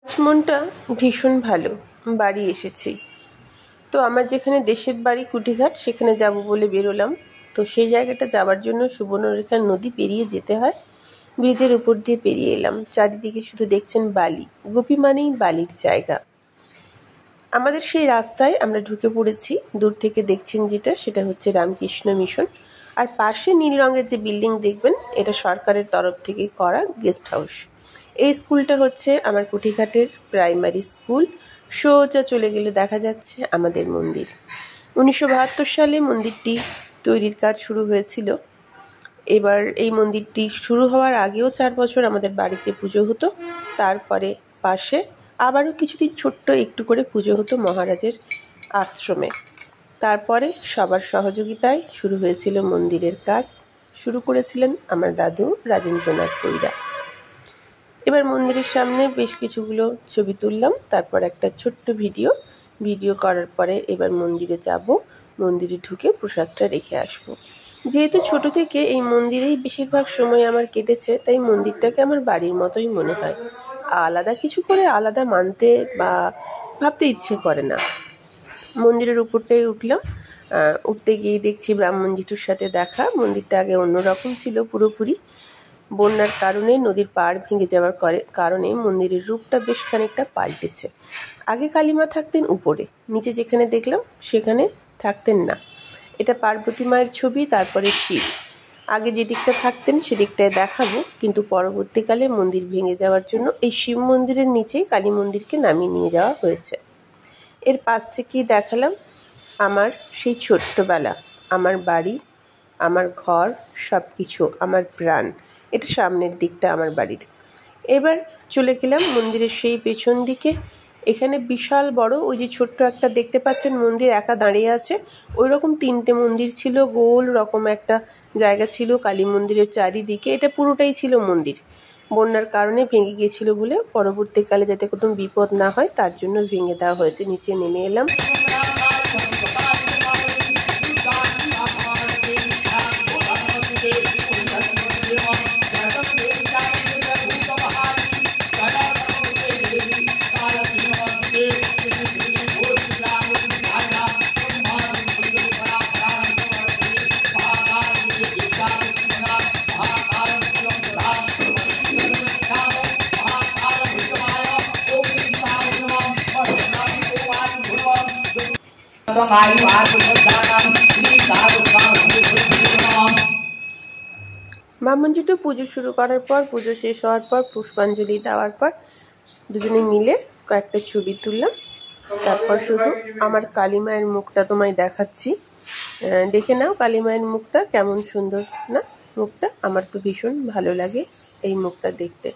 আজ মনটা ভীষণ ভালো। বাড়ি এসেছি। তো আমার যেখানে দেশের বাড়ি কুটিঘাট, সেখানে যাব বলে বেরোলাম। তো সেই জায়গাটা যাওয়ার জন্য সুবর্ণরেখা নদী পেরিয়ে যেতে হয়। ব্রিজের উপর দিয়ে পেরিয়ে এলাম। চারিদিকে শুধু দেখছেন বালি। গোপী মানেই বালির জায়গা। আমাদের সেই রাস্তায় আমরা ঢুকে পড়েছি। দূর থেকে দেখছেন যেটা, সেটা হচ্ছে রামকৃষ্ণ মিশন। আর পাশে নীল রঙের যে বিল্ডিং দেখবেন, এটা সরকারের তরফ থেকে করা গেস্ট হাউস। এই স্কুলটা হচ্ছে আমার কুটিঘাটের প্রাইমারি স্কুল। সোজা চলে গেলে দেখা যাচ্ছে আমাদের মন্দির। 1972 সালে মন্দিরটি তৈরির কাজ শুরু হয়েছিল। এবার এই মন্দিরটি শুরু হওয়ার আগেও 4 বছর আমাদের বাড়িতে পুজো হতো। তারপরে পাশে আবারও কিছুদিন ছোট্ট একটু করে পুজো হতো মহারাজের আশ্রমে। তারপরে সবার সহযোগিতায় শুরু হয়েছিল মন্দিরের কাজ। শুরু করেছিলেন আমার দাদু রাজেন্দ্রনাথ পৈরা। এবার মন্দিরের সামনে বেশ কিছুগুলো ছবি তুললাম, তারপর একটা ছোট্ট ভিডিও করার পরে এবার মন্দিরে যাব। মন্দিরে ঢুকে প্রসাদটা রেখে আসব। যেহেতু ছোট থেকে এই মন্দিরেই বেশিরভাগ সময় আমার কেটেছে, তাই মন্দিরটাকে আমার বাড়ির মতোই মনে হয়। আলাদা কিছু করে আলাদা মানতে বা ভাবতে ইচ্ছে করে না। মন্দিরের উপরটাই উঠলাম। উঠতে গিয়ে দেখছি ব্রাহ্মণ জিটুর সাথে দেখা। মন্দিরটা আগে অন্যরকম ছিল পুরোপুরি। বন্যার কারণে নদীর পাড় ভেঙে যাওয়ার কারণে মন্দিরের রূপটা বেশ খানিকটা পাল্টেছে। আগে কালীমা থাকতেন উপরে, নিচে যেখানে দেখলাম সেখানে থাকতেন না। এটা পার্বতী মায়ের ছবি, তারপরে শিব। আগে যে দিকটা থাকতেন সেদিকটায় দেখাবো, কিন্তু পরবর্তীকালে মন্দির ভেঙে যাওয়ার জন্য এই শিব মন্দিরের নিচেই কালী মন্দিরকে নামিয়ে নিয়ে যাওয়া হয়েছে। এর পাশ থেকেই দেখালাম আমার সেই ছোট্টবেলা, আমার বাড়ি, আমার ঘর, সব কিছু, আমার প্রাণ। এটা সামনের দিকটা আমার বাড়ির। এবার চলে গেলাম মন্দিরের সেই পেছন দিকে। এখানে বিশাল বড়, ওই যে ছোট্ট একটা দেখতে পাচ্ছেন মন্দির একা দাঁড়িয়ে আছে, ওই রকম 3টে মন্দির ছিল। গোল রকম একটা জায়গা ছিল কালী মন্দিরের চারিদিকে। এটা পুরোটাই ছিল মন্দির। বন্যার কারণে ভেঙে গিয়েছিল বলে পরবর্তীকালে যাতে কোনো বিপদ না হয় তার জন্য ভেঙে দেওয়া হয়েছে। নিচে নেমে এলাম। ব্রাহ্মণজিটু পুজো শুরু করার পর, পুজো শেষ হওয়ার পর, পুষ্পাঞ্জলি দেওয়ার পর দুজনে মিলে কয়েকটা ছবি তুললাম। তারপর শুধু আমার কালী মায়ের মুখটা তোমায় দেখাচ্ছি, দেখে নাও কালী মায়ের মুখটা কেমন সুন্দর না। মুখটা আমার তো ভীষণ ভালো লাগে এই মুখটা দেখতে।